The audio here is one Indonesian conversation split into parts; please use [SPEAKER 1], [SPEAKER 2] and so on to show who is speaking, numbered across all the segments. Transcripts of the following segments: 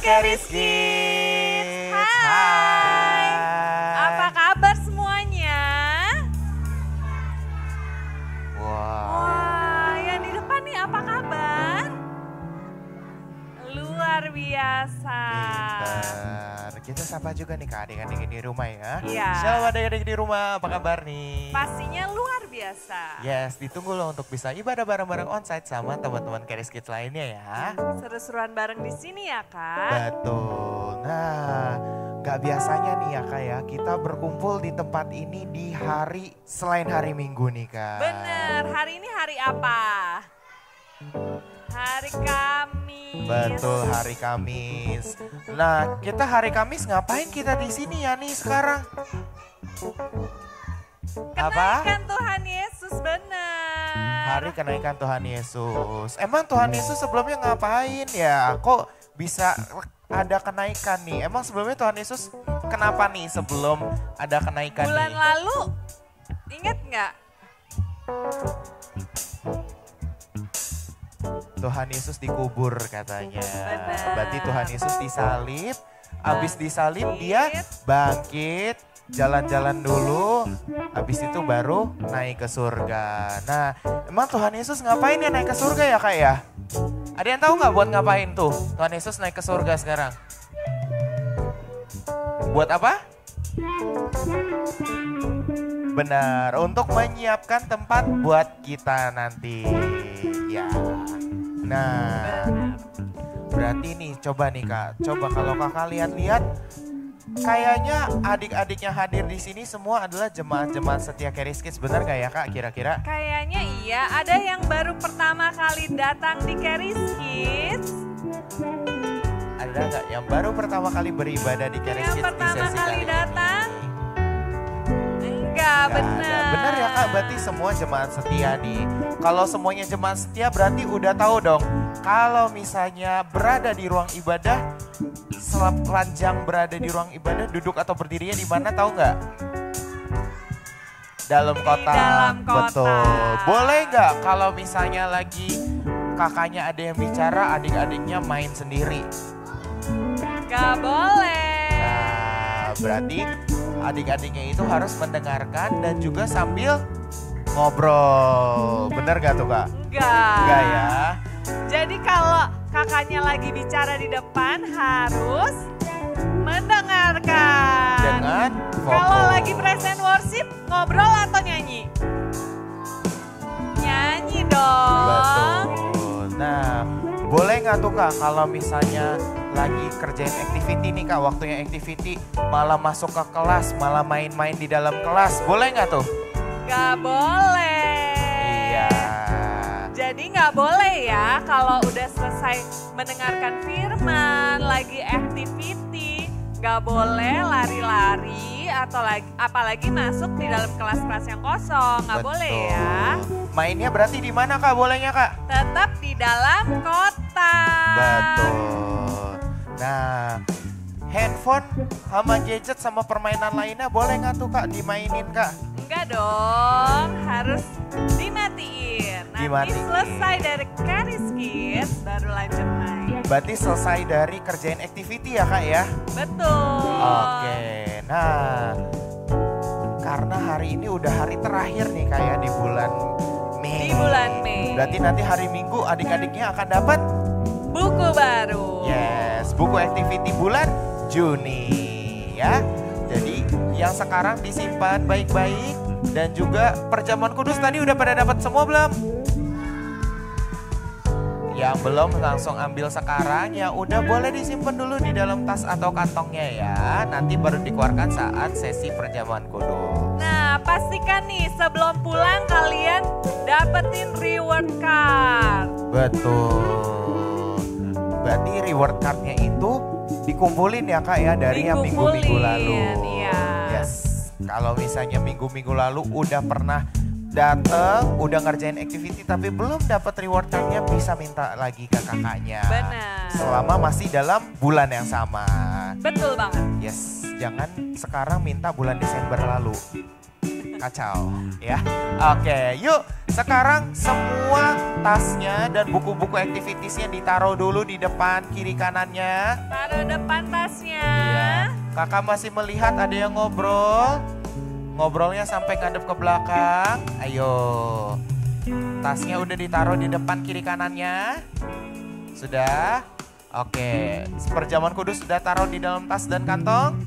[SPEAKER 1] Keris Kids. Hai. Apa kabar semuanya? Wah, yang di depan nih apa kabar? Luar biasa.
[SPEAKER 2] Kita sapa juga nih Kak adik-adik di rumah ya.
[SPEAKER 1] Iya.
[SPEAKER 2] Shalom adik-adik di rumah, apa kabar nih?
[SPEAKER 1] Pastinya luar biasa.
[SPEAKER 2] Yes, ditunggu loh untuk bisa ibadah bareng-bareng onsite sama teman-teman Keris Kids lainnya ya.
[SPEAKER 1] Seru-seruan bareng di sini ya Kak.
[SPEAKER 2] Betul. Nah, gak biasanya nih ya Kak ya, kita berkumpul di tempat ini di hari selain hari Minggu nih Kak.
[SPEAKER 1] Bener, hari ini hari apa? Hari Kamis.
[SPEAKER 2] Betul, hari Kamis. Nah, kita hari Kamis ngapain kita di sini ya nih sekarang?
[SPEAKER 1] Kenaikan Tuhan Yesus, bener.
[SPEAKER 2] Hari kenaikan Tuhan Yesus. Emang Tuhan Yesus sebelumnya ngapain ya? Kok bisa ada kenaikan nih? Emang sebelumnya Tuhan Yesus kenapa nih sebelum ada kenaikan
[SPEAKER 1] Bulan
[SPEAKER 2] nih?
[SPEAKER 1] lalu, inget nggak?
[SPEAKER 2] Tuhan Yesus dikubur katanya.
[SPEAKER 1] Benar.
[SPEAKER 2] Berarti Tuhan Yesus disalib. Habis disalib dia bangkit. Jalan-jalan dulu. Habis itu baru naik ke surga. Nah, emang Tuhan Yesus ngapain ya naik ke surga ya Kak ya? Ada yang tahu nggak buat ngapain tuh Tuhan Yesus naik ke surga sekarang? Buat apa? Benar, untuk menyiapkan tempat buat kita nanti. Ya. Nah, berarti nih coba nih Kak, coba kalau Kakak lihat-lihat, kayaknya adik-adiknya hadir di sini semua adalah jemaat-jemaat setia Keris Kids, benar gak ya Kak kira-kira?
[SPEAKER 1] Kayaknya iya, ada yang baru pertama kali datang di Keris Kids.
[SPEAKER 2] Ada nggak yang baru pertama kali beribadah di Keris
[SPEAKER 1] Yang
[SPEAKER 2] Kids di
[SPEAKER 1] pertama
[SPEAKER 2] sesi
[SPEAKER 1] kali
[SPEAKER 2] kali
[SPEAKER 1] datang?
[SPEAKER 2] ini?
[SPEAKER 1] Enggak,
[SPEAKER 2] Nggak ada.
[SPEAKER 1] bener.
[SPEAKER 2] Bener ya Kak, berarti semua jemaat setia nih. Kalau semuanya jemaat setia berarti udah tahu dong. Kalau misalnya berada di ruang ibadah, sepanjang berada di ruang ibadah, duduk atau berdirinya di mana tahu nggak? Dalam kotak.
[SPEAKER 1] dalam kotak.
[SPEAKER 2] Betul. Boleh nggak kalau misalnya lagi kakaknya ada yang bicara, adik-adiknya main sendiri?
[SPEAKER 1] Gak boleh.
[SPEAKER 2] Nah, berarti adik-adiknya itu harus mendengarkan dan juga sambil ngobrol. Bener gak tuh Kak?
[SPEAKER 1] Enggak.
[SPEAKER 2] Enggak ya?
[SPEAKER 1] Jadi kalau kakaknya lagi bicara di depan harus mendengarkan.
[SPEAKER 2] Dengan
[SPEAKER 1] Kalau
[SPEAKER 2] fokus.
[SPEAKER 1] lagi present worship, ngobrol atau nyanyi? Nyanyi dong.
[SPEAKER 2] Betul. Nah, boleh nggak tuh Kak kalau misalnya lagi kerjain activity nih Kak, waktunya activity malah masuk ke kelas, malah main-main di dalam kelas, boleh nggak tuh?
[SPEAKER 1] Gak boleh.
[SPEAKER 2] Iya.
[SPEAKER 1] Jadi gak boleh ya kalau udah selesai mendengarkan firman, lagi activity, gak boleh lari-lari atau apalagi masuk di dalam kelas-kelas yang kosong, gak boleh ya.
[SPEAKER 2] Mainnya berarti di mana Kak, bolehnya Kak?
[SPEAKER 1] Tetap di dalam kotak.
[SPEAKER 2] Betul. Nah, handphone sama gadget sama permainan lainnya boleh nggak tuh Kak dimainin Kak?
[SPEAKER 1] Enggak dong, harus dimatiin. Nanti
[SPEAKER 2] Dimatiin.
[SPEAKER 1] selesai dari Keris Kids baru lanjut main.
[SPEAKER 2] Berarti selesai dari kerjain activity ya Kak ya?
[SPEAKER 1] Betul.
[SPEAKER 2] Oke, nah karena hari ini udah hari terakhir nih kayak di bulan Mei.
[SPEAKER 1] Di bulan Mei.
[SPEAKER 2] Berarti nanti hari Minggu adik-adiknya akan dapat
[SPEAKER 1] Buku baru.
[SPEAKER 2] yes, buku activity bulan Juni ya. Jadi yang sekarang disimpan baik-baik dan juga perjamuan kudus tadi udah pada dapat semua belum? Yang belum langsung ambil sekarang ya udah boleh disimpan dulu di dalam tas atau kantongnya ya. Nanti baru dikeluarkan saat sesi perjamuan kudus.
[SPEAKER 1] Nah, pastikan nih sebelum pulang kalian dapetin reward card.
[SPEAKER 2] Betul. Berarti reward cardnya itu dikumpulin ya Kak ya dari yang minggu-minggu lalu.
[SPEAKER 1] Iya.
[SPEAKER 2] Yes. Kalau misalnya minggu-minggu lalu udah pernah dateng, udah ngerjain activity tapi belum dapat reward cardnya bisa minta lagi ke kakaknya.
[SPEAKER 1] Benar.
[SPEAKER 2] Selama masih dalam bulan yang sama.
[SPEAKER 1] Betul banget.
[SPEAKER 2] Yes, jangan sekarang minta bulan Desember lalu. Kacau ya. Oke, yuk sekarang semua tasnya dan buku-buku activitiesnya ditaruh dulu di depan kiri kanannya.
[SPEAKER 1] Taruh depan tasnya.
[SPEAKER 2] Ya. Kakak masih melihat ada yang ngobrol. Ngobrolnya sampai ngadep ke belakang. Ayo. Tasnya udah ditaruh di depan kiri kanannya. Sudah? Oke. Perjamuan kudus sudah taruh di dalam tas dan kantong?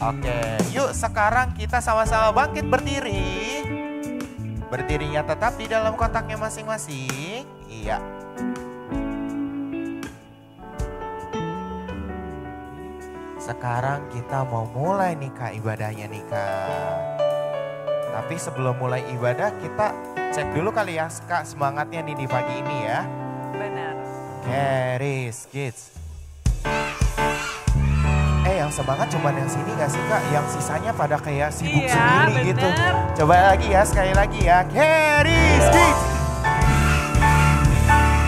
[SPEAKER 2] Oke. Yuk sekarang kita sama-sama bangkit berdiri. Berdirinya tetap di dalam kotaknya masing-masing. Iya. Sekarang kita mau mulai nih Kak ibadahnya nih Kak. Tapi sebelum mulai ibadah kita cek dulu kali ya Kak semangatnya nih di pagi ini ya.
[SPEAKER 1] Benar.
[SPEAKER 2] Charis Kids. Yang semangat cuman yang sini gak sih Kak? Yang sisanya pada kayak sibuk sendiri gitu. Coba lagi ya, sekali lagi ya. Charis Kids.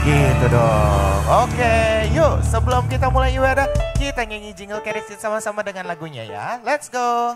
[SPEAKER 2] Gitu dong. Oke, yuk sebelum kita mulai ibadah, kita nyanyi jingle Charis Kids sama-sama dengan lagunya ya. Let's go.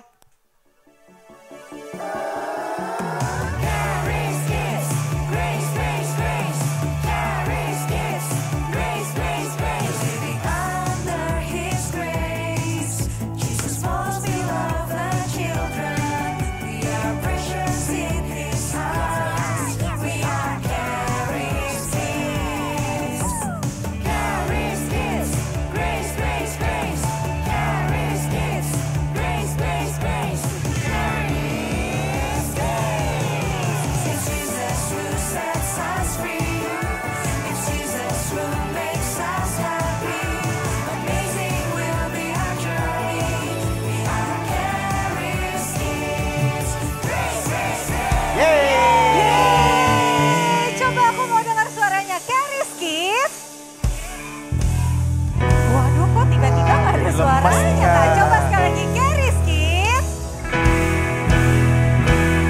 [SPEAKER 3] Suaranya Kak, coba sekali lagi Charis Kids.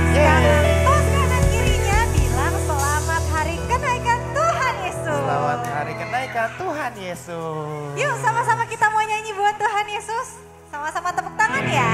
[SPEAKER 3] Sekarang tos kanan kirinya bilang selamat hari kenaikan Tuhan Yesus.
[SPEAKER 2] Selamat hari kenaikan Tuhan Yesus.
[SPEAKER 3] Yuk sama-sama kita mau nyanyi buat Tuhan Yesus. Sama-sama tepuk tangan ya.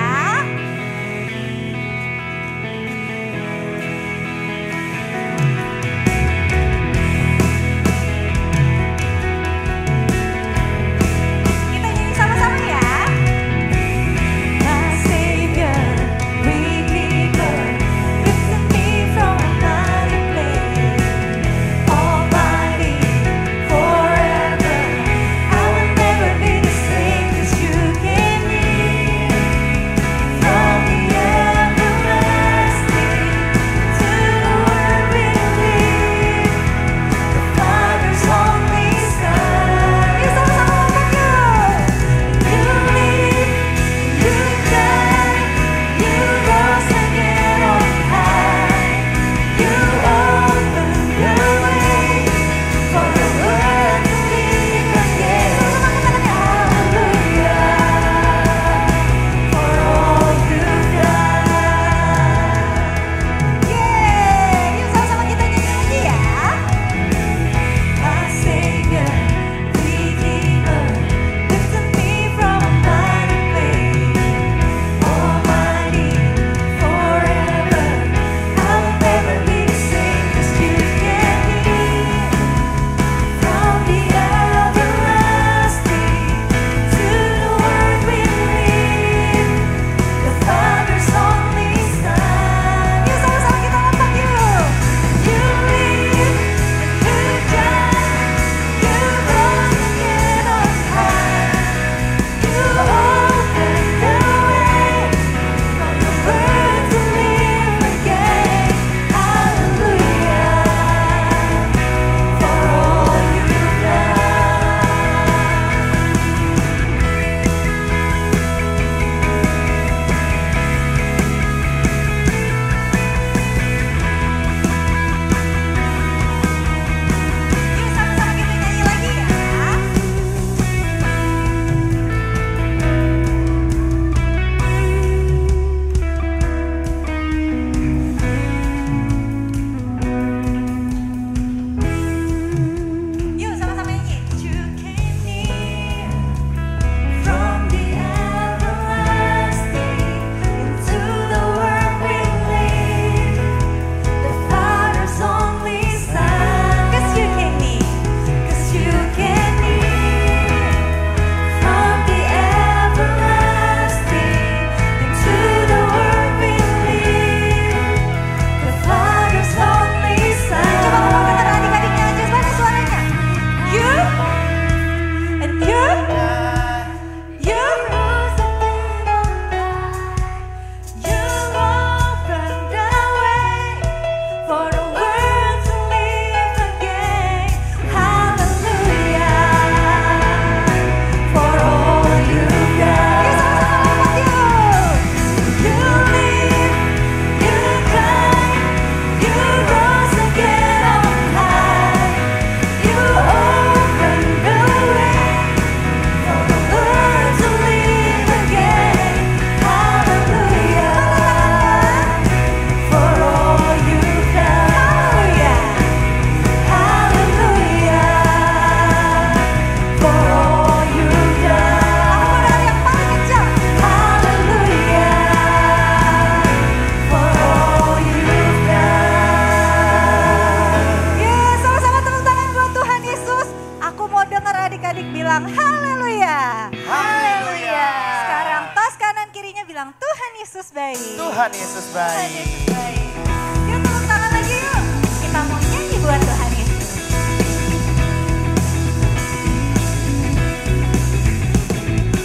[SPEAKER 4] From
[SPEAKER 3] bilang haleluya.
[SPEAKER 2] Haleluya.
[SPEAKER 3] Sekarang tos kanan kirinya bilang Tuhan Yesus baik.
[SPEAKER 2] Tuhan Yesus
[SPEAKER 3] Tuhan Yesus
[SPEAKER 2] baik.
[SPEAKER 3] baik. Yuk tepuk tangan lagi yuk. Kita mau nyanyi buat Tuhan Yesus.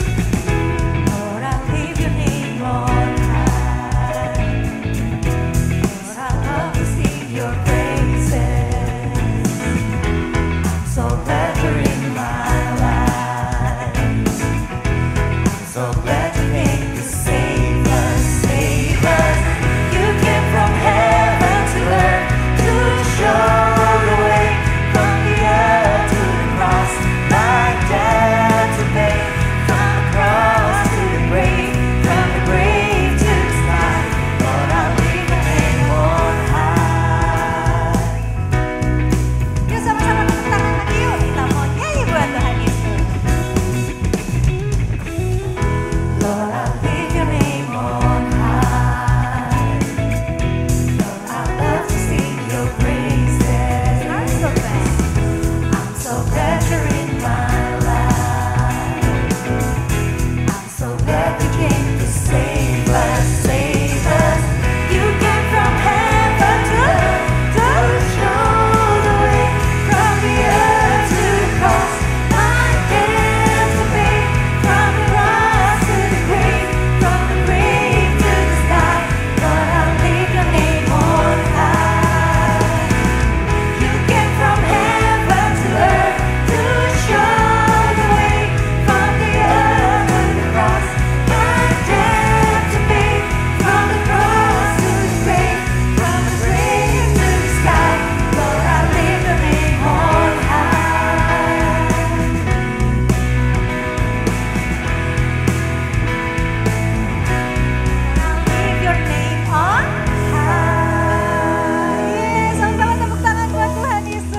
[SPEAKER 3] Lord, I lift your name on high. Lord, I love to sing your praises. I'm so glad you're in my life. I'm so glad you came to save us, save us. You came from heaven to earth to show the way from the earth to the cross. My debt to pay from the cross to the grave, from the grave to the sky. Lord, I lift your name on high. Yuk sama-sama tepuk tangan lagi yuk. Kita mau nyanyi buat Tuhan Yesus. Lord, I lift your name on high. Lord, I love to sing your praises. I'm so glad you're in my life. I'm so glad you came to save us, save us. You came from heaven to earth to show the way from the earth to the cross. My debt to pay from the cross to the grave, from the grave to the sky. Lord, I lift your name on high. You came from heaven to earth to show the way from the earth to the cross. My debt to pay from the cross to the grave, from the grave to the sky. Lord, I lift your name on high. Leave your name on high. Yes, sama-sama tepuk tangan buat Tuhan Yesus.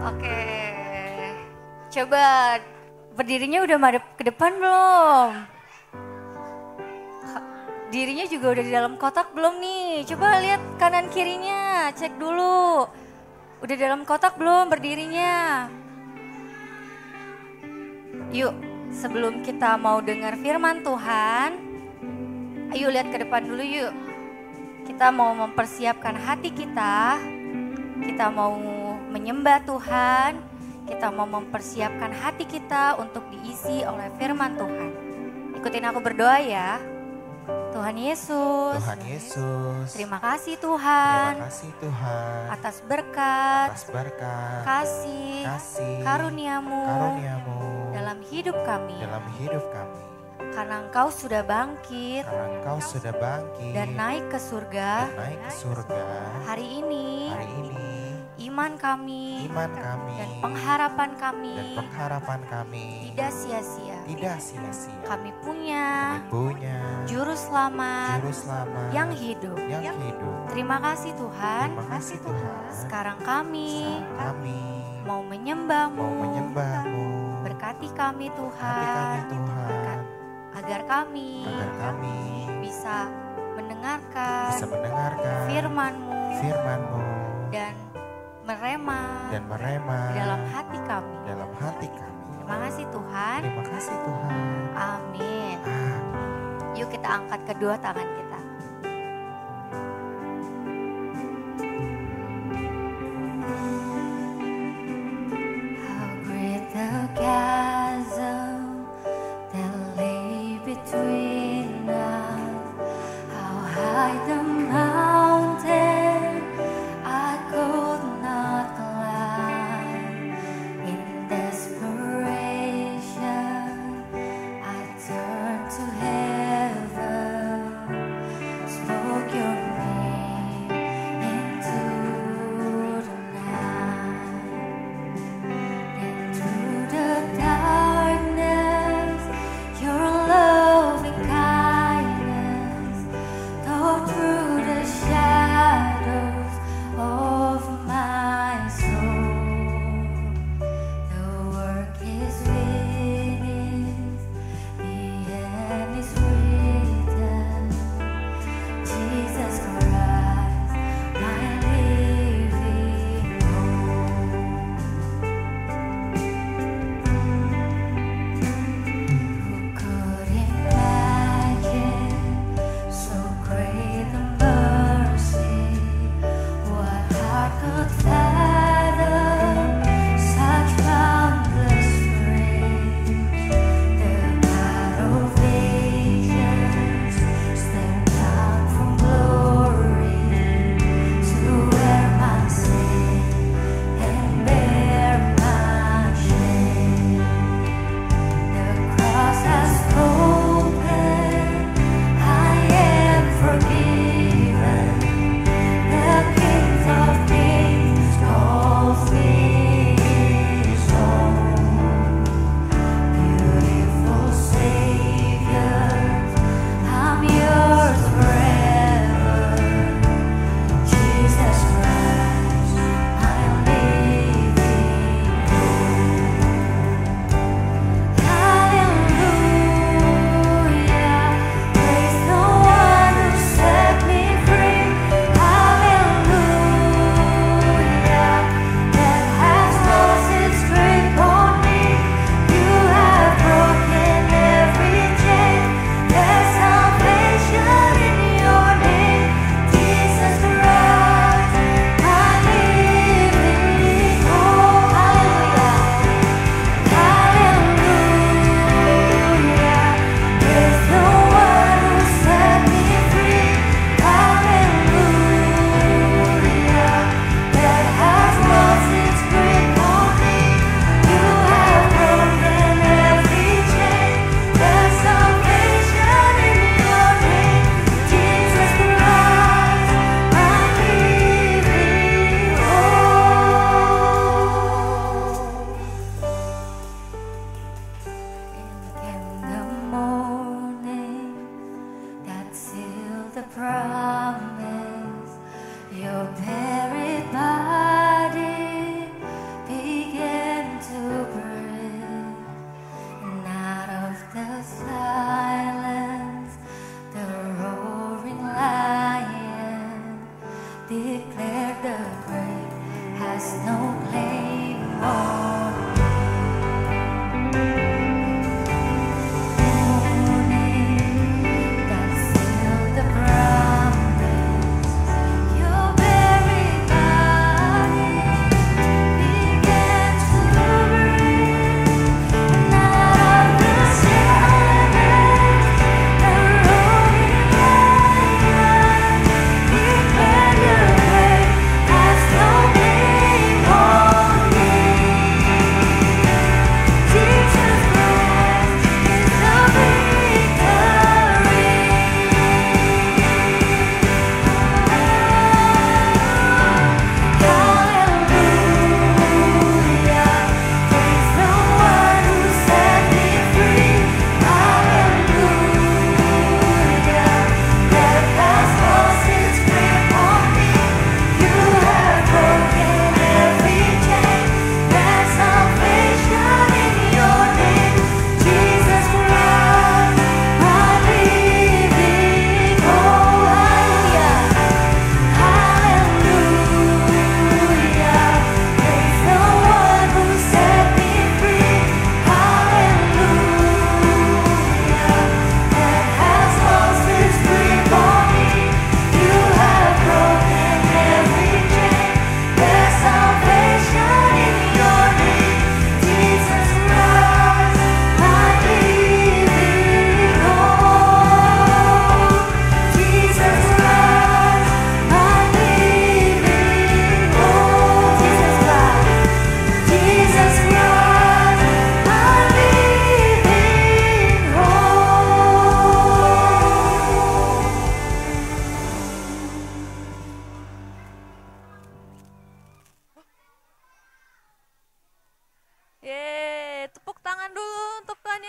[SPEAKER 3] Oke, coba berdirinya udah madep ke depan belum? Dirinya juga udah di dalam kotak belum nih? Coba lihat kanan kirinya, cek dulu. Udah dalam kotak belum berdirinya? Yuk, sebelum kita mau dengar firman Tuhan, ayo lihat ke depan dulu yuk. Kita mau mempersiapkan hati kita mau menyembah Tuhan, kita mau mempersiapkan hati kita untuk diisi oleh firman Tuhan. Ikutin aku berdoa ya. Tuhan Yesus,
[SPEAKER 2] Tuhan Yesus.
[SPEAKER 3] terima kasih Tuhan
[SPEAKER 2] Terima kasih Tuhan
[SPEAKER 3] atas berkat,
[SPEAKER 2] atas berkat,
[SPEAKER 3] kasih,
[SPEAKER 2] kasih,
[SPEAKER 3] karuniamu
[SPEAKER 2] karuniamu
[SPEAKER 3] dalam hidup kami.
[SPEAKER 2] dalam hidup kami.
[SPEAKER 3] Karena Engkau sudah bangkit
[SPEAKER 2] Karena Engkau sudah bangkit
[SPEAKER 3] dan naik ke surga,
[SPEAKER 2] dan naik ke surga.
[SPEAKER 3] hari ini
[SPEAKER 2] Hari ini
[SPEAKER 3] iman kami
[SPEAKER 2] iman kami
[SPEAKER 3] dan pengharapan kami
[SPEAKER 2] dan pengharapan kami
[SPEAKER 3] tidak sia-sia.
[SPEAKER 2] tidak sia-sia.
[SPEAKER 3] Kami punya
[SPEAKER 2] Kami punya
[SPEAKER 3] juru selamat
[SPEAKER 2] juru selamat
[SPEAKER 3] yang hidup.
[SPEAKER 2] yang hidup.
[SPEAKER 3] Terima kasih Tuhan.
[SPEAKER 2] Terima kasih Tuhan.
[SPEAKER 3] Sekarang kami
[SPEAKER 2] Kami
[SPEAKER 3] mau menyembah-Mu.
[SPEAKER 2] mau menyembah-Mu.
[SPEAKER 3] Berkati kami
[SPEAKER 2] Hati kami
[SPEAKER 3] Tuhan,
[SPEAKER 2] Tuhan,
[SPEAKER 3] agar kami
[SPEAKER 2] agar kami
[SPEAKER 3] bisa mendengarkan
[SPEAKER 2] bisa mendengarkan
[SPEAKER 3] firman-Mu
[SPEAKER 2] firman-Mu
[SPEAKER 3] dan merema
[SPEAKER 2] dan merema
[SPEAKER 3] dalam hati kami.
[SPEAKER 2] dalam hati kami.
[SPEAKER 3] Terima kasih Tuhan.
[SPEAKER 2] Terima kasih Tuhan.
[SPEAKER 3] Amin.
[SPEAKER 2] Amin.
[SPEAKER 3] Yuk kita angkat kedua tangan kita. How great the chasm that lay between us. How high the mountain I could not climb. In desperation I turned to heaven.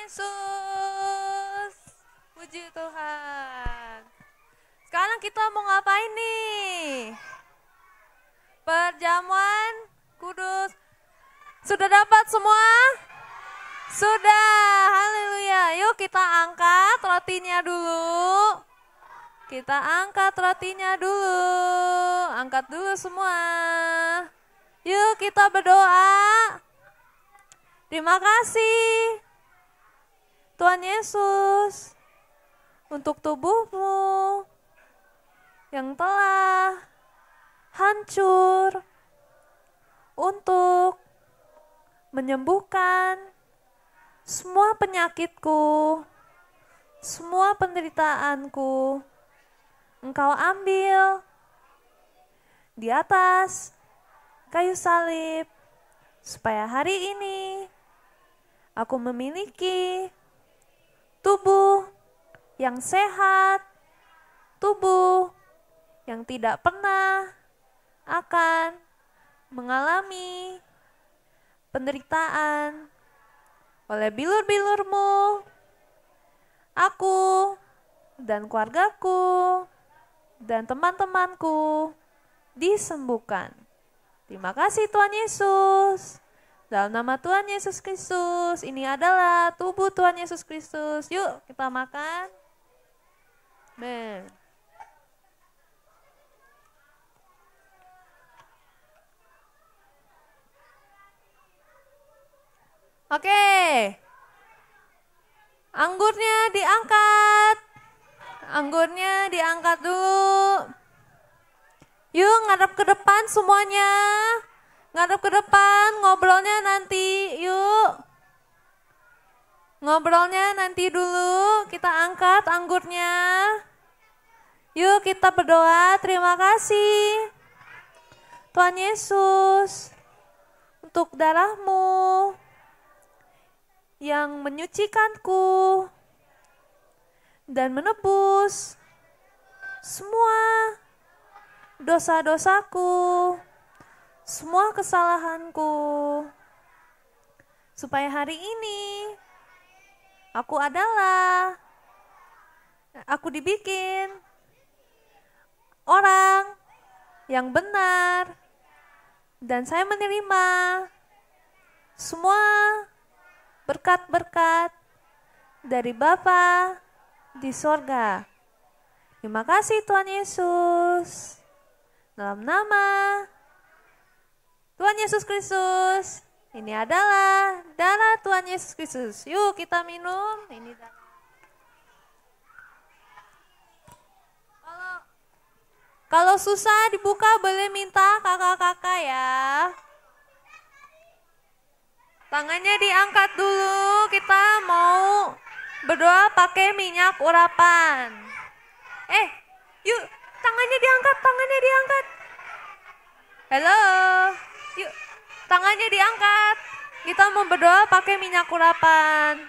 [SPEAKER 4] Yesus. Puji Tuhan. Sekarang kita mau ngapain nih? Perjamuan kudus. Sudah dapat semua? Sudah, haleluya. Yuk kita angkat rotinya dulu. Kita angkat rotinya dulu. Angkat dulu semua. Yuk kita berdoa. Terima kasih Tuhan Yesus untuk tubuhmu yang telah hancur untuk menyembuhkan semua penyakitku, semua penderitaanku. Engkau ambil di atas kayu salib supaya hari ini aku memiliki tubuh yang sehat, tubuh yang tidak pernah akan mengalami penderitaan oleh bilur-bilurmu. Aku dan keluargaku dan teman-temanku disembuhkan. Terima kasih Tuhan Yesus. Dalam nama Tuhan Yesus Kristus, ini adalah tubuh Tuhan Yesus Kristus. Yuk kita makan. Amen. Oke. Anggurnya diangkat. Anggurnya diangkat dulu. Yuk ngadep ke depan semuanya. Ngadep ke depan, ngobrolnya nanti, yuk. Ngobrolnya nanti dulu, kita angkat anggurnya. Yuk kita berdoa, terima kasih Tuhan Yesus untuk darah-Mu yang menyucikanku dan menebus semua dosa-dosaku, semua kesalahanku, supaya hari ini aku dibikin orang yang benar, dan saya menerima semua berkat-berkat dari Bapa di sorga. Terima kasih Tuhan Yesus. Dalam nama Tuhan Yesus Kristus, ini adalah darah Tuhan Yesus Kristus. Yuk kita minum. Ini darah. Kalau susah dibuka boleh minta kakak-kakak ya. Tangannya diangkat dulu, kita mau berdoa pakai minyak urapan. Yuk tangannya diangkat, tangannya diangkat. Halo. Yuk, tangannya diangkat. Kita mau berdoa pakai minyak urapan.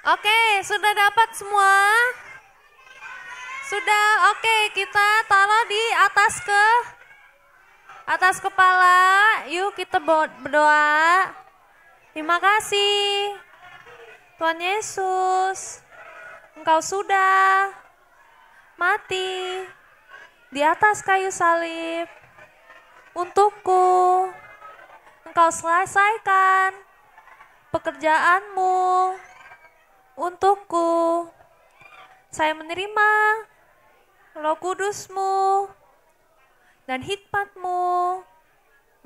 [SPEAKER 4] Oke, sudah dapat semua? Sudah, oke, kita taruh di atas kepala. Yuk kita berdoa. Terima kasih Tuhan Yesus. Engkau sudah mati di atas kayu salib untukku. Engkau selesaikan pekerjaanmu untukku. Saya menerima Roh Kudus-Mu dan hikmat-Mu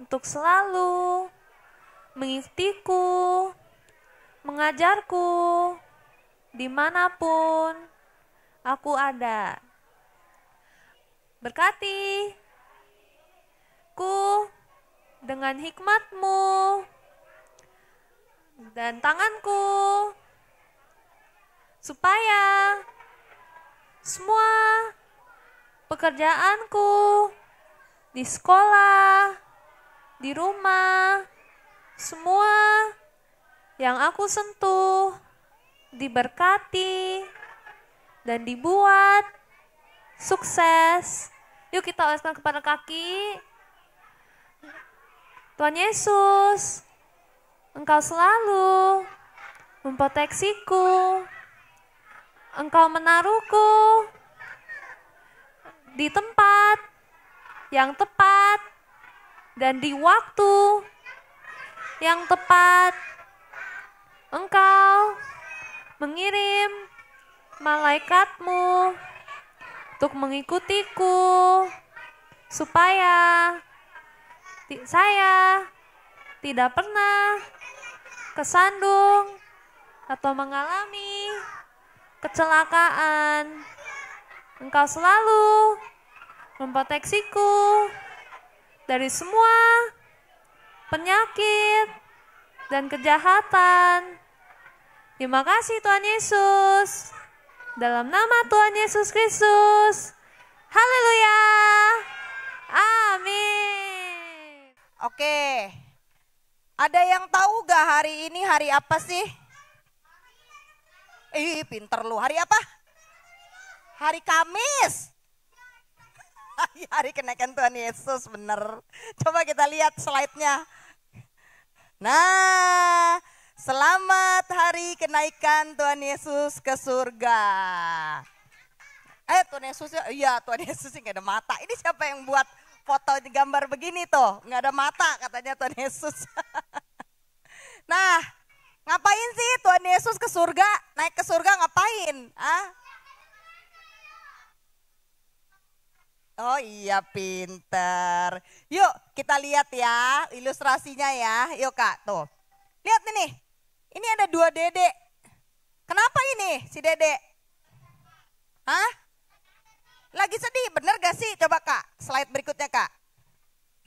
[SPEAKER 4] untuk selalu mengikutiku, mengajarku dimanapun aku ada. Berkati ku dengan hikmat-Mu dan tanganku, supaya semua pekerjaanku di sekolah, di rumah, semua yang aku sentuh diberkati dan dibuat sukses. Yuk kita oleskan kepada kaki. Tuhan Yesus, Engkau selalu memproteksiku. Engkau menaruhku di tempat yang tepat dan di waktu yang tepat. Engkau mengirim malaikatmu untuk mengikutiku supaya saya tidak pernah kesandung atau mengalami kecelakaan. Engkau selalu memproteksiku dari semua penyakit dan kejahatan. Terima kasih Tuhan Yesus. Dalam nama Tuhan Yesus Kristus. Haleluya. Amin.
[SPEAKER 5] Oke. Ada yang tahu gak hari ini hari apa sih? Pinter lu. Hari apa? Hari Kamis. Hari kenaikan Tuhan Yesus, bener. Coba kita lihat slide-nya. Nah, selamat hari kenaikan Tuhan Yesus ke surga. Tuhan Yesus, iya Tuhan Yesus sih gak ada mata. Ini siapa yang buat foto gambar begini tuh? Gak ada mata katanya Tuhan Yesus. Nah, ngapain sih Tuhan Yesus ke surga? Naik ke surga ngapain? Oh iya pinter. Yuk kita lihat ya ilustrasinya ya. Yuk Kak tuh. Lihat nih. Ini ada 2 dedek. Kenapa ini si dedek? Lagi sedih bener gak sih? Coba Kak slide berikutnya Kak.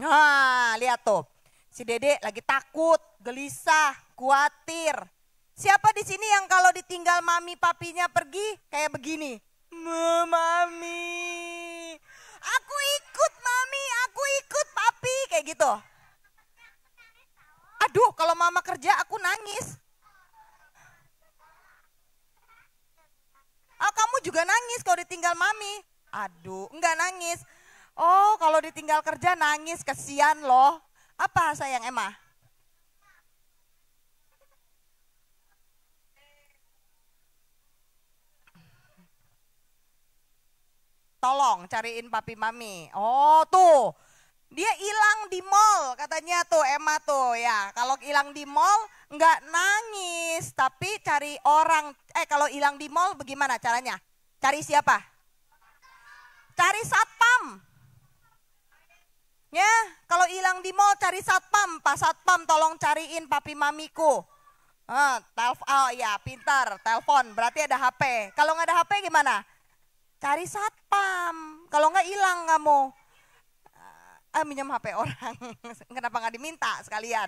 [SPEAKER 5] Nah lihat tuh. Si dedek lagi takut, gelisah, khawatir. Siapa di sini yang kalau ditinggal mami papinya pergi kayak begini? Mami. Aku ikut mami, aku ikut papi, kayak gitu. Aduh, kalau mama kerja aku nangis. Kamu juga nangis kalau ditinggal mami. Aduh, enggak nangis. Oh, kalau ditinggal kerja nangis, kesian loh. Apa sayang Emma? Tolong cariin papi mami. Oh tuh, dia hilang di mall katanya tuh Emma tuh ya. Kalau hilang di mall nggak nangis, tapi cari orang. Kalau hilang di mall bagaimana caranya? Cari siapa? Cari satpam. Ya, kalau hilang di mall cari satpam. Pak satpam tolong cariin papi mamiku. Oh ya pintar, telepon. Berarti ada HP. Kalau nggak ada HP gimana? Cari satpam, kalau nggak hilang kamu. Minjem HP orang, kenapa nggak diminta sekalian?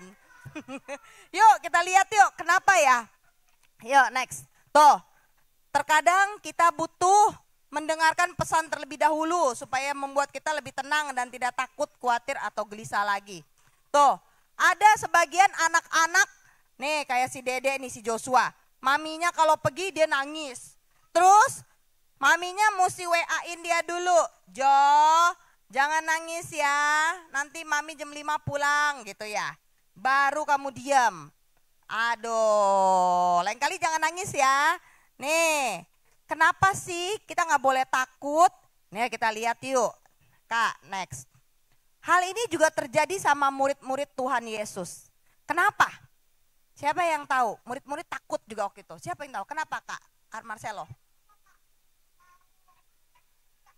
[SPEAKER 5] Yuk kita lihat yuk, kenapa ya? Yuk next, tuh. Terkadang kita butuh mendengarkan pesan terlebih dahulu supaya membuat kita lebih tenang dan tidak takut, khawatir atau gelisah lagi. Tuh, ada sebagian anak-anak, nih kayak si Dede nih, si Joshua. Maminya kalau pergi dia nangis. Terus maminya mesti WA-in dia dulu. Jo, jangan nangis ya. Nanti mami jam 5 pulang gitu ya. Baru kamu diam. Aduh, lain kali jangan nangis ya. Nih, kenapa sih kita nggak boleh takut? Nih kita lihat yuk. Kak, next. Hal ini juga terjadi sama murid-murid Tuhan Yesus. Kenapa? Siapa yang tahu? Murid-murid takut juga waktu itu. Siapa yang tahu? Kenapa Kak? Marcelo.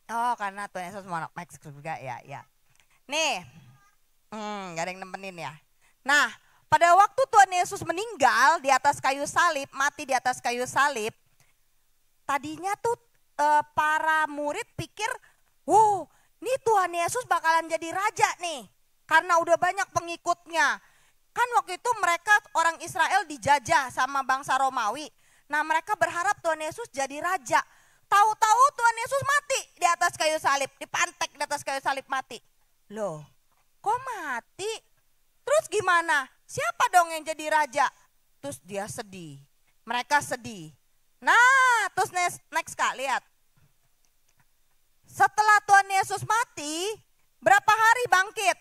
[SPEAKER 5] Oh karena Tuhan Yesus mau naik juga ya. Nih, gak ada yang nemenin ya. Nah pada waktu Tuhan Yesus meninggal di atas kayu salib, mati di atas kayu salib. Tadinya tuh para murid pikir, wow ini Tuhan Yesus bakalan jadi raja nih. Karena udah banyak pengikutnya. Kan waktu itu mereka orang Israel dijajah sama bangsa Romawi. Nah mereka berharap Tuhan Yesus jadi raja. Tahu-tahu Tuhan Yesus mati di atas kayu salib, dipantek di atas kayu salib mati. Loh, kok mati? Terus gimana? Siapa dong yang jadi raja? Terus dia sedih, mereka sedih. Nah, terus next Kak, lihat. Setelah Tuhan Yesus mati, berapa hari bangkit?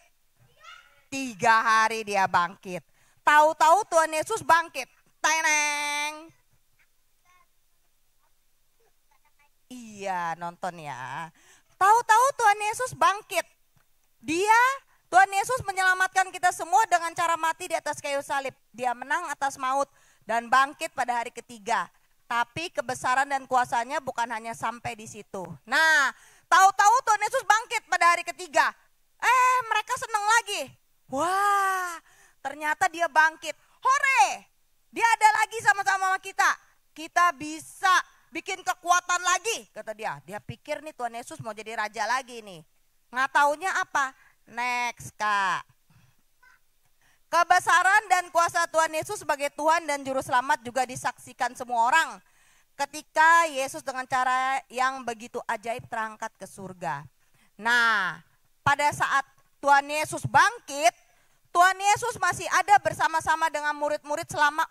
[SPEAKER 5] 3 hari dia bangkit. Tahu-tahu Tuhan Yesus bangkit. Teneng. Iya, nonton ya. Tahu-tahu Tuhan Yesus bangkit. Tuhan Yesus menyelamatkan kita semua dengan cara mati di atas kayu salib. Dia menang atas maut dan bangkit pada hari ketiga. Tapi kebesaran dan kuasanya bukan hanya sampai di situ. Nah, tahu-tahu Tuhan Yesus bangkit pada hari ketiga. Mereka senang lagi. Wah, ternyata dia bangkit. Hore, dia ada lagi sama-sama sama kita. Kita bisa bikin kekuatan lagi, kata dia. Dia pikir nih Tuhan Yesus mau jadi raja lagi nih. Nggak taunya apa? Next, Kak. Kebesaran dan kuasa Tuhan Yesus sebagai Tuhan dan Juru Selamat juga disaksikan semua orang. Ketika Yesus dengan cara yang begitu ajaib terangkat ke surga. Nah, pada saat Tuhan Yesus bangkit, Tuhan Yesus masih ada bersama-sama dengan murid-murid selama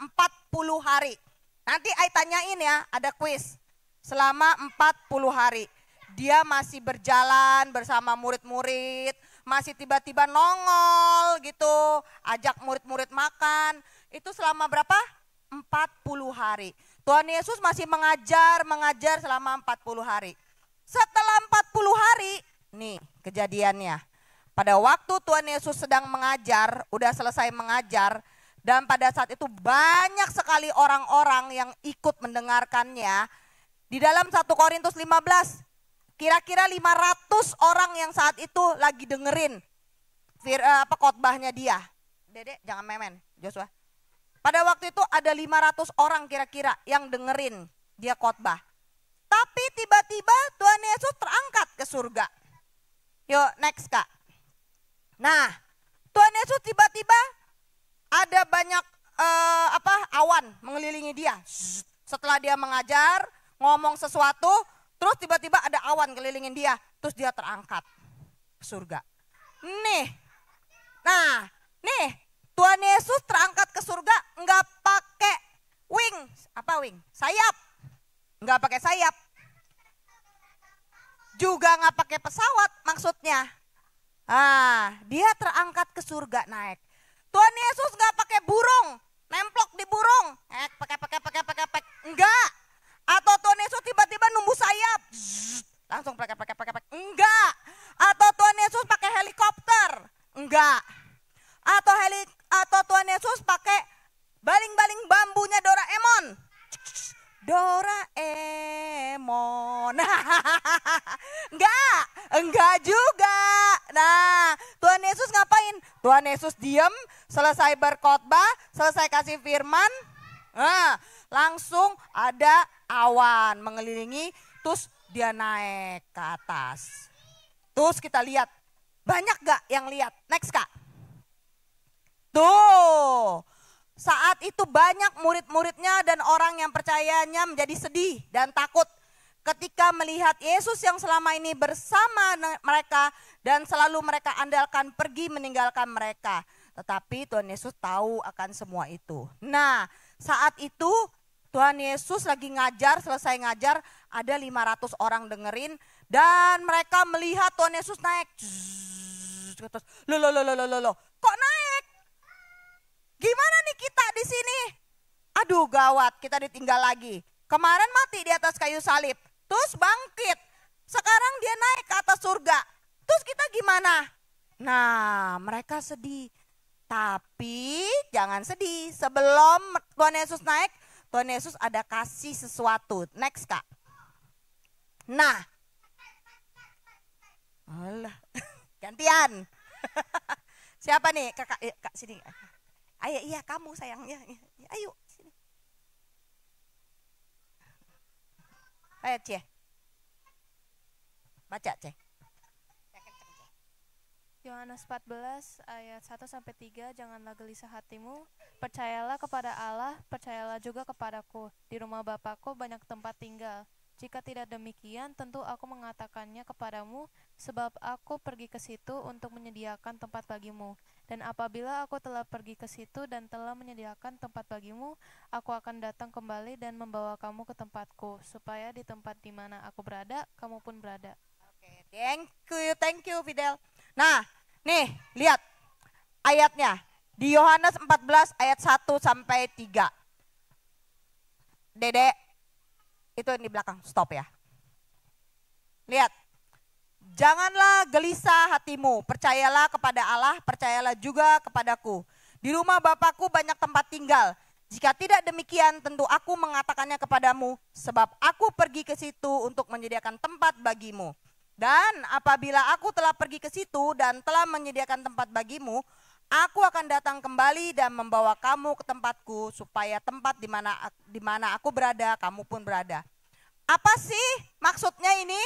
[SPEAKER 5] 40 hari. Nanti I tanyain ya, ada kuis. Selama 40 hari. Dia masih berjalan bersama murid-murid, masih tiba-tiba nongol gitu, ajak murid-murid makan. Itu selama berapa? 40 hari. Tuhan Yesus masih mengajar selama 40 hari. Setelah 40 hari, nih kejadiannya. Pada waktu Tuhan Yesus sedang mengajar, udah selesai mengajar, dan pada saat itu banyak sekali orang-orang yang ikut mendengarkannya. Di dalam 1 Korintus 15, kira-kira 500 orang yang saat itu lagi dengerin khotbahnya dia. Dedek jangan memen, Joshua. Pada waktu itu ada 500 orang kira-kira yang dengerin dia khotbah. Tapi tiba-tiba Tuhan Yesus terangkat ke surga. Yuk next, Kak. Nah, Tuhan Yesus tiba-tiba ada banyak awan mengelilingi dia. Setelah dia mengajar, ngomong sesuatu, terus tiba-tiba ada awan kelilingin dia, terus dia terangkat ke surga. Nih, Tuhan Yesus terangkat ke surga nggak pakai wing, sayap, nggak pakai sayap, juga nggak pakai pesawat maksudnya. Dia terangkat ke surga naik. Tuhan Yesus nggak pakai burung, nemplok di burung, pakai, enggak. Atau Tuhan Yesus tiba-tiba numbuh sayap, langsung pakai, enggak. Atau Tuhan Yesus pakai helikopter, enggak. Atau Tuhan Yesus pakai baling-baling bambunya Doraemon. Enggak juga. Nah, Tuhan Yesus ngapain? Tuhan Yesus diam, selesai berkhotbah, selesai kasih firman, langsung ada awan mengelilingi, terus dia naik ke atas. Terus kita lihat, banyak gak yang lihat? Next, Kak. Tuh, saat itu banyak murid-muridnya dan orang yang percayanya menjadi sedih dan takut ketika melihat Yesus yang selama ini bersama mereka dan selalu mereka andalkan pergi meninggalkan mereka. Tetapi Tuhan Yesus tahu akan semua itu. Nah, saat itu Tuhan Yesus lagi ngajar, selesai ngajar, ada 500 orang dengerin dan mereka melihat Tuhan Yesus naik. Loh, kok naik? Gimana nih kita di sini? Aduh gawat, kita ditinggal lagi. Kemarin mati di atas kayu salib, terus bangkit. Sekarang dia naik ke atas surga. Terus kita gimana? Nah, mereka sedih. Tapi jangan sedih, sebelum Tuhan Yesus naik, Tuhan Yesus ada kasih sesuatu. Next, Kak. Nah, alah, gantian. Siapa nih? Kakak, Kak sini. Ayo, iya kamu sayangnya. Ayo sini. Ayo, Cie. Baca, Cie.
[SPEAKER 4] Yohanes 14 ayat 1-3, janganlah gelisah hatimu, percayalah kepada Allah, percayalah juga kepadaku. Di rumah Bapakku banyak tempat tinggal. Jika tidak demikian, tentu aku mengatakannya kepadamu, sebab aku pergi ke situ untuk menyediakan tempat bagimu. Dan apabila aku telah pergi ke situ dan telah menyediakan tempat bagimu, aku akan datang kembali dan membawa kamu ke tempatku, supaya di tempat di mana aku berada, kamu pun berada.
[SPEAKER 5] Oke, thank you Fidel. Nah, nih lihat ayatnya di Yohanes 14 ayat 1-3. Dedek, itu yang di belakang, stop ya. Lihat, janganlah gelisah hatimu, percayalah kepada Allah, percayalah juga kepadaku. Di rumah Bapakku banyak tempat tinggal. Jika tidak demikian, tentu aku mengatakannya kepadamu, sebab aku pergi ke situ untuk menyediakan tempat bagimu. Dan apabila aku telah pergi ke situ dan telah menyediakan tempat bagimu, aku akan datang kembali dan membawa kamu ke tempatku, supaya tempat di mana aku berada, kamu pun berada. Apa sih maksudnya ini?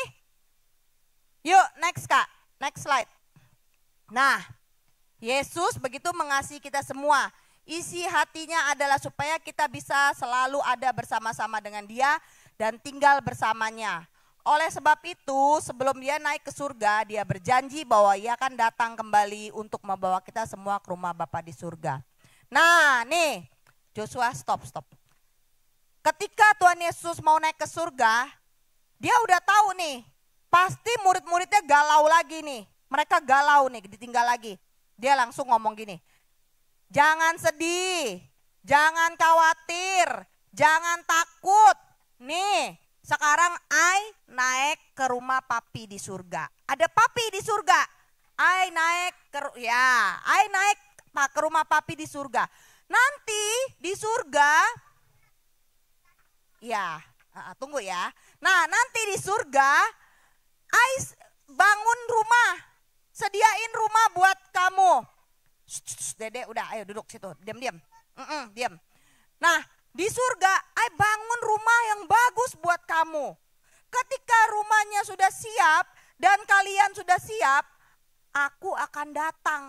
[SPEAKER 5] Yuk, next Kak, next slide. Nah, Yesus begitu mengasihi kita semua. Isi hatinya adalah supaya kita bisa selalu ada bersama-sama dengan Dia dan tinggal bersamanya. Oleh sebab itu, sebelum Dia naik ke surga, Dia berjanji bahwa Ia akan datang kembali untuk membawa kita semua ke rumah Bapa di surga. Nah, nih, Joshua stop. Ketika Tuhan Yesus mau naik ke surga, Dia udah tahu nih, pasti murid-muridnya galau lagi nih. Mereka galau nih, ditinggal lagi. Dia langsung ngomong gini, jangan sedih, jangan khawatir, jangan takut. Nih, sekarang I naik ke rumah Papi di surga. Ada Papi di surga. I naik ke rumah Papi di surga. Nanti di surga, ya, tunggu ya. Nah, nanti di surga, I bangun rumah, sediain rumah buat kamu. Dede udah, ayo duduk situ, diam. Diam. Nah, di surga, I bangun rumah yang bagus buat kamu. Ketika rumahnya sudah siap dan kalian sudah siap, aku akan datang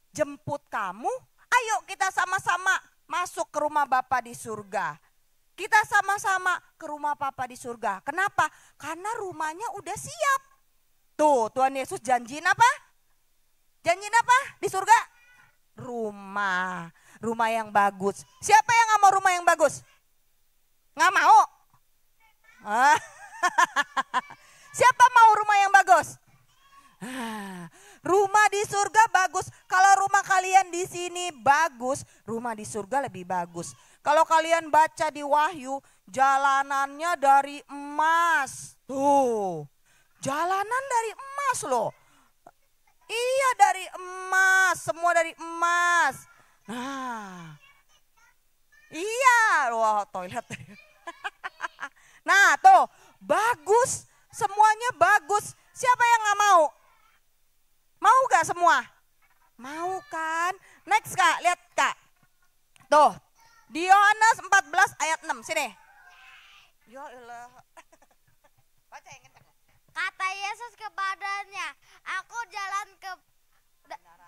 [SPEAKER 5] jemput kamu. Ayo kita sama-sama masuk ke rumah Bapa di surga. Kita sama-sama ke rumah Bapa di surga. Kenapa? Karena rumahnya udah siap. Tuh, Tuhan Yesus janjiin apa? Janjiin apa di surga? Rumah yang bagus. Siapa yang gak mau rumah yang bagus? Gak mau? Siapa mau rumah yang bagus? Rumah di surga bagus. Kalau rumah kalian di sini bagus, rumah di surga lebih bagus. Kalau kalian baca di Wahyu, jalanannya dari emas. Tuh, jalanan dari emas loh. Iya, dari emas, semua dari emas. Nah, iya, wah toilet. Nah tuh, bagus, semuanya bagus. Siapa yang gak mau? Mau gak semua? Mau kan? Next Kak, lihat Kak. Tuh, di Yohanes 14 ayat 6, sini. Ya Allah. Baca yang kencang.
[SPEAKER 6] Kata Yesus kepadanya, aku jalan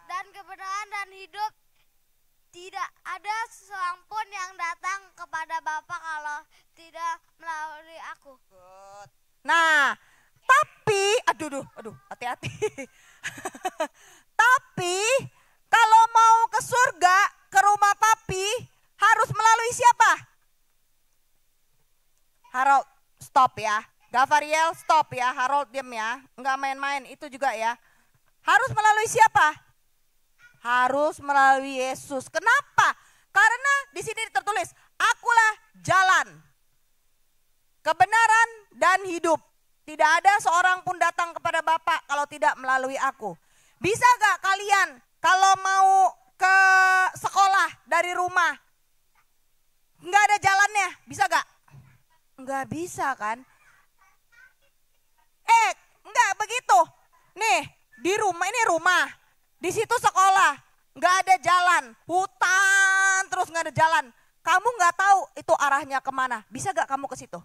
[SPEAKER 6] dan kebenaran dan hidup. Tidak ada seorang pun yang datang kepada Bapa kalau tidak melalui aku.
[SPEAKER 5] Good. Nah, tapi, aduh, hati-hati. Tapi, kalau mau ke surga, ke rumah Papi, harus melalui siapa? Harold, stop ya. Gavariel, stop ya. Harold, diam ya. Enggak main-main, itu juga ya. Harus melalui siapa? Harus melalui Yesus. Kenapa? Karena di sini tertulis, akulah jalan, kebenaran, dan hidup. Tidak ada seorang pun datang kepada Bapa kalau tidak melalui aku. Bisa gak kalian kalau mau ke sekolah dari rumah, nggak ada jalannya, bisa gak? Nggak bisa kan? Nggak begitu. Nih, di rumah, ini rumah. Di situ sekolah, nggak ada jalan, hutan terus nggak ada jalan. Kamu nggak tahu itu arahnya kemana. Bisa gak kamu ke situ?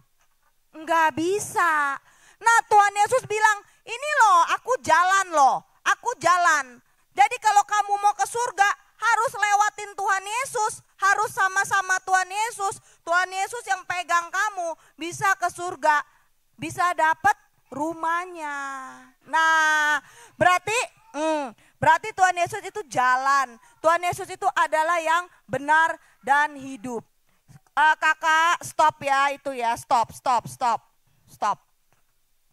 [SPEAKER 5] Nggak bisa. Nah Tuhan Yesus bilang, ini loh aku jalan loh, aku jalan. Jadi kalau kamu mau ke surga harus lewatin Tuhan Yesus, harus sama-sama Tuhan Yesus. Tuhan Yesus yang pegang kamu bisa ke surga, bisa dapat rumahnya. Nah berarti Tuhan Yesus itu jalan. Tuhan Yesus itu adalah yang benar dan hidup. Kakak stop ya itu ya, stop.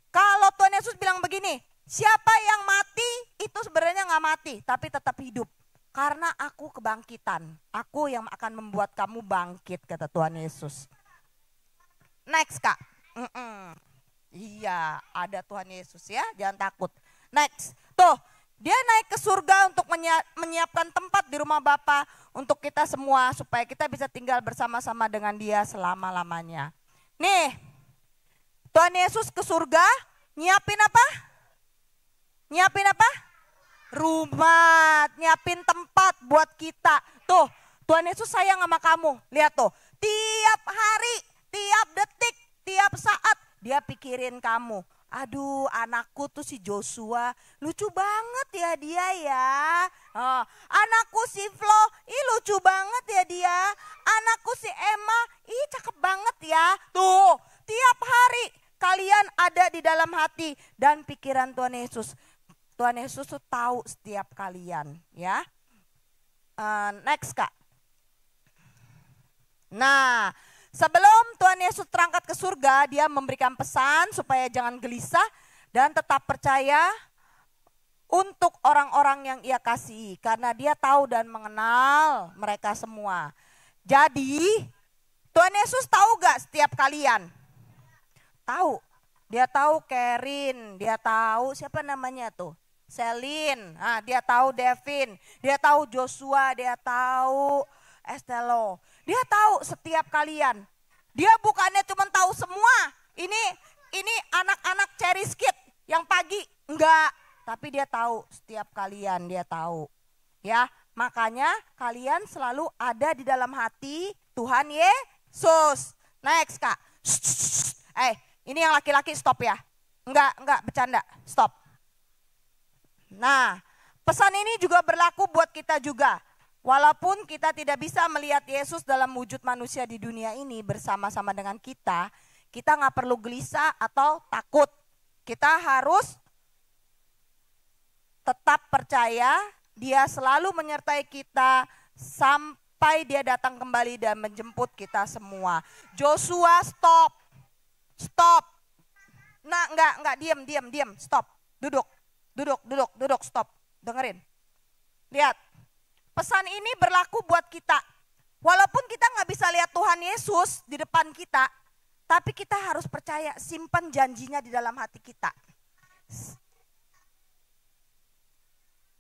[SPEAKER 5] Kalau Tuhan Yesus bilang begini, siapa yang mati itu sebenarnya gak mati tapi tetap hidup. Karena aku kebangkitan, aku yang akan membuat kamu bangkit kata Tuhan Yesus. Next Kak. Iya, ada Tuhan Yesus ya, jangan takut. Next, tuh dia naik ke surga untuk menyiapkan tempat di rumah Bapa untuk kita semua supaya kita bisa tinggal bersama-sama dengan dia selama-lamanya. Nih, Tuhan Yesus ke surga nyiapin apa? Nyiapin apa? Rumah, nyiapin tempat buat kita. Tuh, Tuhan Yesus sayang sama kamu. Lihat tuh, tiap hari, tiap detik, tiap saat dia pikirin kamu. Aduh, anakku tuh si Joshua, lucu banget ya dia ya. Oh, anakku si Flo, ih lucu banget ya dia. Anakku si Emma, ih cakep banget ya. Tuh, tiap hari kalian ada di dalam hati dan pikiran Tuhan Yesus. Tuhan Yesus tuh tahu setiap kalian ya. Next Kak. Nah, sebelum Tuhan Yesus terangkat ke surga, dia memberikan pesan supaya jangan gelisah dan tetap percaya untuk orang-orang yang ia kasihi. Karena dia tahu dan mengenal mereka semua. Jadi, Tuhan Yesus tahu gak setiap kalian? Tahu. Dia tahu Kerin, dia tahu siapa namanya tuh? Selin, dia tahu Devin, dia tahu Joshua, dia tahu Estelo. Dia tahu setiap kalian. Dia bukannya cuma tahu semua. Ini anak-anak Cherry Skit yang pagi enggak, tapi dia tahu setiap kalian, dia tahu. Ya, makanya kalian selalu ada di dalam hati Tuhan Yesus. Next Kak. Ini yang laki-laki stop ya. Enggak bercanda, stop. Nah, pesan ini juga berlaku buat kita juga. Walaupun kita tidak bisa melihat Yesus dalam wujud manusia di dunia ini bersama-sama dengan kita nggak perlu gelisah atau takut. Kita harus tetap percaya dia selalu menyertai kita sampai dia datang kembali dan menjemput kita semua. Joshua stop. Nah, enggak, diam, stop. Duduk, stop. Dengerin. Lihat, pesan ini berlaku buat kita. Walaupun kita nggak bisa lihat Tuhan Yesus di depan kita, tapi kita harus percaya, simpan janjinya di dalam hati kita.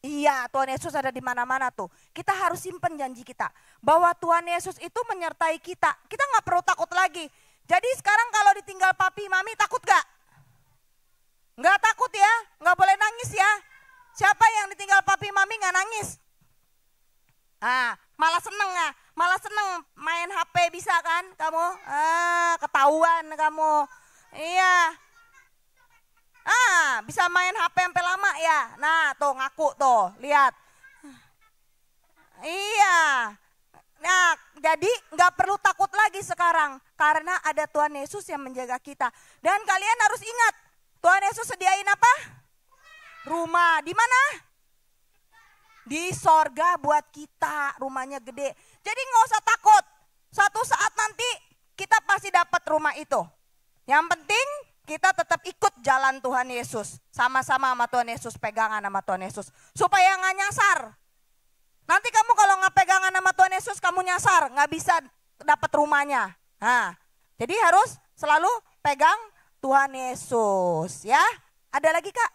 [SPEAKER 5] Iya, Tuhan Yesus ada di mana-mana tuh. Kita harus simpan janji kita. Bahwa Tuhan Yesus itu menyertai kita. Kita nggak perlu takut lagi. Jadi sekarang kalau ditinggal papi, mami takut gak? Nggak takut ya, nggak boleh nangis ya. Siapa yang ditinggal papi mami nggak nangis? Malah seneng main HP bisa kan kamu? Ketahuan kamu. Iya. Bisa main HP sampai lama ya. Nah tuh ngaku tuh, lihat. Iya. Nah jadi nggak perlu takut lagi sekarang. Karena ada Tuhan Yesus yang menjaga kita. Dan kalian harus ingat, Tuhan Yesus sediain apa? Rumah. Di mana? Di sorga buat kita. Rumahnya gede. Jadi nggak usah takut. Suatu saat nanti kita pasti dapat rumah itu. Yang penting kita tetap ikut jalan Tuhan Yesus. Sama-sama sama Tuhan Yesus, pegangan sama Tuhan Yesus. Supaya nggak nyasar. Nanti kamu kalau nggak pegangan sama Tuhan Yesus, kamu nyasar. Nggak bisa dapat rumahnya. Jadi harus selalu pegang Tuhan Yesus ya. Ada lagi Kak?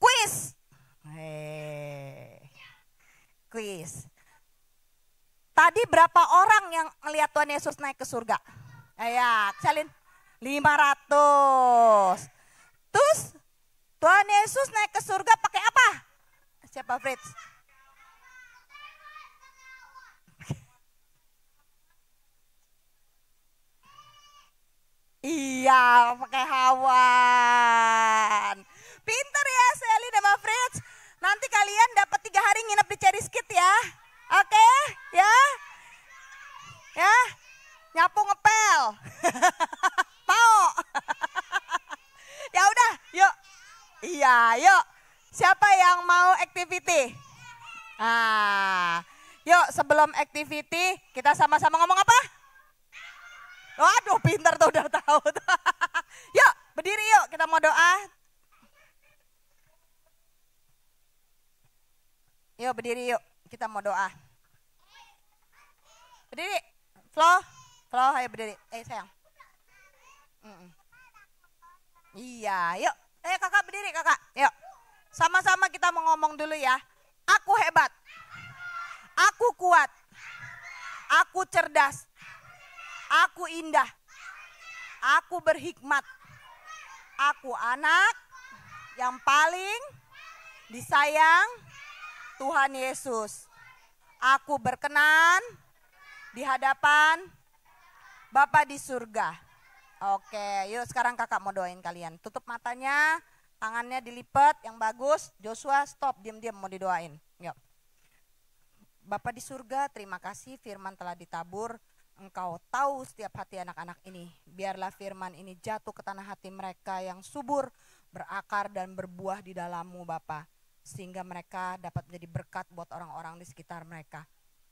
[SPEAKER 5] Quiz. Quiz. Tadi berapa orang yang melihat Tuhan Yesus naik ke surga? Ya, Salin 500. Terus Tuhan Yesus naik ke surga pakai apa? Siapa Fritz? Iya, pakai hawan. Pinter ya Selly sama Fritz. Nanti kalian dapat 3 hari nginep di Cherry Skit ya. Oke, ya. Ya. Nyapu ngepel. Mau. Ya udah, yuk. Iya, yuk. Siapa yang mau activity? Yuk sebelum activity kita sama-sama ngomong apa? Waduh, pintar tuh udah tahu. Yuk, berdiri yuk, kita mau doa. Yuk, berdiri yuk, kita mau doa. Berdiri, Flo. Flo, ayo berdiri. Sayang. Iya, yuk. Kakak berdiri kakak. Yuk. Sama-sama kita mau ngomong dulu ya. Aku hebat. Aku kuat. Aku cerdas. Aku indah. Aku berhikmat. Aku anak yang paling disayang Tuhan Yesus. Aku berkenan di hadapan Bapa di surga. Oke, yuk sekarang kakak mau doain kalian. Tutup matanya, tangannya dilipat yang bagus. Joshua stop, diam-diam mau didoain. Yuk. Bapa di surga, terima kasih firman telah ditabur. Engkau tahu setiap hati anak-anak ini. Biarlah firman ini jatuh ke tanah hati mereka yang subur, berakar dan berbuah di dalam-Mu Bapa. Sehingga mereka dapat menjadi berkat buat orang-orang di sekitar mereka.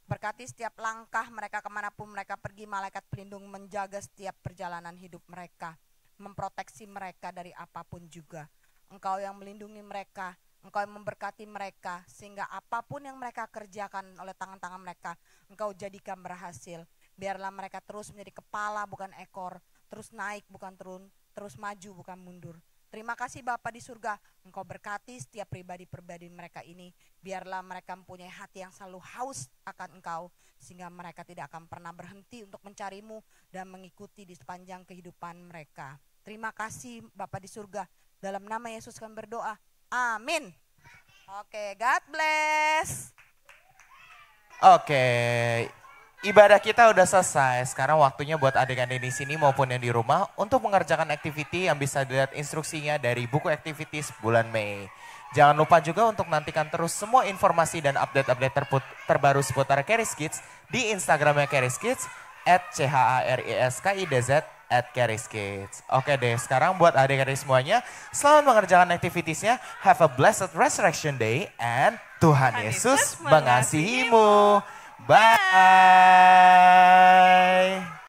[SPEAKER 5] Berkati setiap langkah mereka kemanapun mereka pergi, malaikat pelindung menjaga setiap perjalanan hidup mereka. Memproteksi mereka dari apapun juga. Engkau yang melindungi mereka, Engkau yang memberkati mereka. Sehingga apapun yang mereka kerjakan oleh tangan-tangan mereka, Engkau jadikan berhasil. Biarlah mereka terus menjadi kepala bukan ekor, terus naik bukan turun, terus maju bukan mundur. Terima kasih Bapa di surga, Engkau berkati setiap pribadi-pribadi mereka ini. Biarlah mereka mempunyai hati yang selalu haus akan Engkau, sehingga mereka tidak akan pernah berhenti untuk mencari-Mu dan mengikuti di sepanjang kehidupan mereka. Terima kasih Bapa di surga, dalam nama Yesus kami berdoa, amin. Oke, God bless.
[SPEAKER 2] Oke. Ibadah kita udah selesai. Sekarang waktunya buat adik-adik di sini maupun yang di rumah untuk mengerjakan activity yang bisa dilihat instruksinya dari buku activities bulan Mei. Jangan lupa juga untuk nantikan terus semua informasi dan update-update terbaru seputar Charis Kids di Instagramnya Charis Kids @CHARISKIDZ @CharisKids. Oke deh, sekarang buat adik-adik semuanya, selamat mengerjakan activitiesnya. Have a blessed Resurrection Day and Tuhan Yesus mengasihimu. Bye.